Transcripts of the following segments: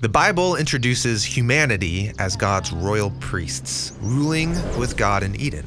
The Bible introduces humanity as God's royal priests, ruling with God in Eden,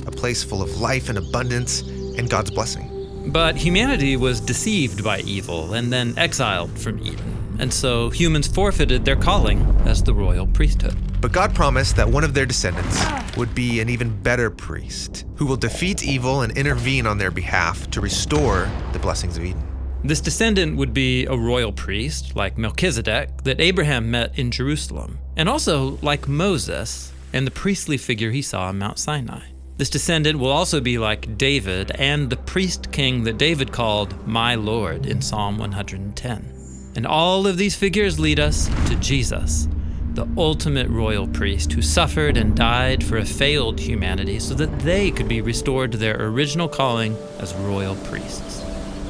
a place full of life and abundance and God's blessing. But humanity was deceived by evil and then exiled from Eden, and so humans forfeited their calling as the royal priesthood. But God promised that one of their descendants would be an even better priest, who will defeat evil and intervene on their behalf to restore the blessings of Eden. This descendant would be a royal priest, like Melchizedek, that Abraham met in Jerusalem, and also like Moses and the priestly figure he saw on Mount Sinai. This descendant will also be like David and the priest king that David called my Lord in Psalm 110. And all of these figures lead us to Jesus, the ultimate royal priest who suffered and died for a failed humanity so that they could be restored to their original calling as royal priests.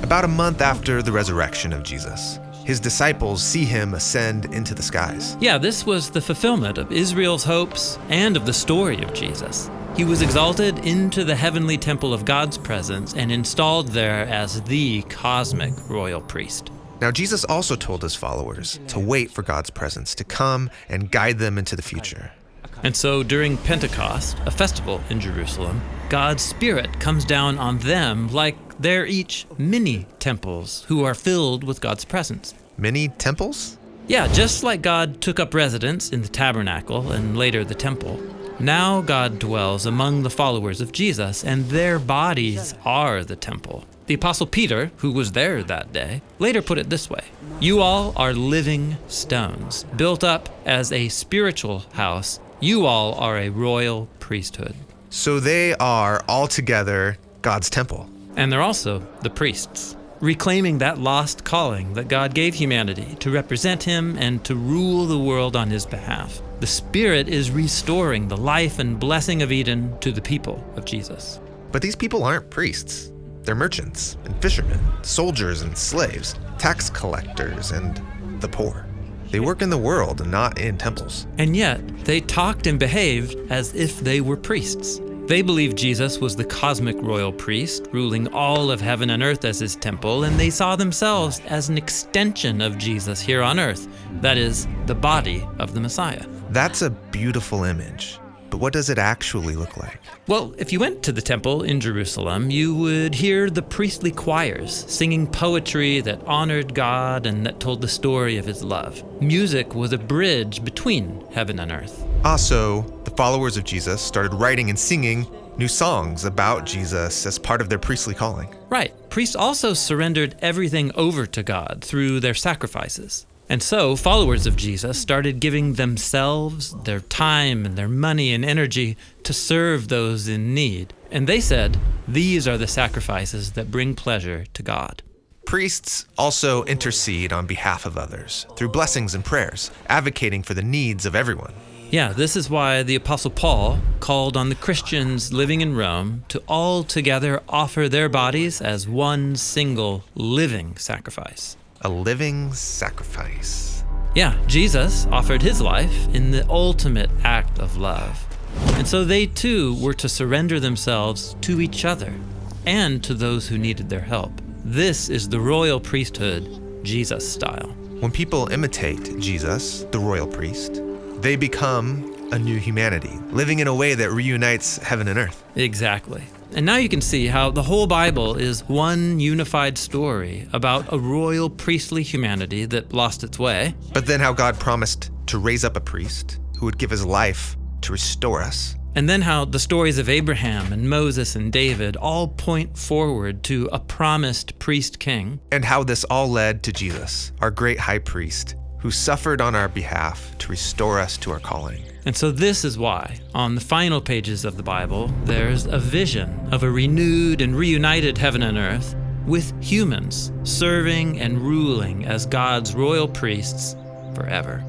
About a month after the resurrection of Jesus, his disciples see him ascend into the skies. Yeah, this was the fulfillment of Israel's hopes and of the story of Jesus. He was exalted into the heavenly temple of God's presence and installed there as the cosmic royal priest. Now, Jesus also told his followers to wait for God's presence to come and guide them into the future. And so during Pentecost, a festival in Jerusalem, God's Spirit comes down on them like they're each mini temples who are filled with God's presence. Mini temples? Yeah, just like God took up residence in the tabernacle and later the temple, now God dwells among the followers of Jesus, and their bodies are the temple. The Apostle Peter, who was there that day, later put it this way: "You all are living stones, built up as a spiritual house. You all are a royal priesthood." So they are altogether God's temple. And they're also the priests, reclaiming that lost calling that God gave humanity to represent him and to rule the world on his behalf. The Spirit is restoring the life and blessing of Eden to the people of Jesus. But these people aren't priests. They're merchants and fishermen, soldiers and slaves, tax collectors and the poor. They work in the world and not in temples. And yet, they talked and behaved as if they were priests. They believed Jesus was the cosmic royal priest, ruling all of heaven and earth as his temple, and they saw themselves as an extension of Jesus here on earth, that is, the body of the Messiah. That's a beautiful image. But what does it actually look like? Well, if you went to the temple in Jerusalem, you would hear the priestly choirs singing poetry that honored God and that told the story of his love. Music was a bridge between heaven and earth. Also, the followers of Jesus started writing and singing new songs about Jesus as part of their priestly calling. Right. Priests also surrendered everything over to God through their sacrifices. And so followers of Jesus started giving themselves, their time, and their money and energy to serve those in need. And they said, these are the sacrifices that bring pleasure to God. Priests also intercede on behalf of others through blessings and prayers, advocating for the needs of everyone. Yeah, this is why the Apostle Paul called on the Christians living in Rome to all together offer their bodies as one single living sacrifice. A living sacrifice. Yeah, Jesus offered his life in the ultimate act of love. And so they too were to surrender themselves to each other and to those who needed their help. This is the royal priesthood, Jesus style. When people imitate Jesus, the royal priest, they become a new humanity, living in a way that reunites heaven and earth. Exactly. And now you can see how the whole Bible is one unified story about a royal priestly humanity that lost its way. But then how God promised to raise up a priest who would give his life to restore us. And then how the stories of Abraham and Moses and David all point forward to a promised priest king. And how this all led to Jesus, our great high priest, who suffered on our behalf to restore us to our calling. And so this is why, on the final pages of the Bible, there's a vision of a renewed and reunited heaven and earth with humans serving and ruling as God's royal priests forever.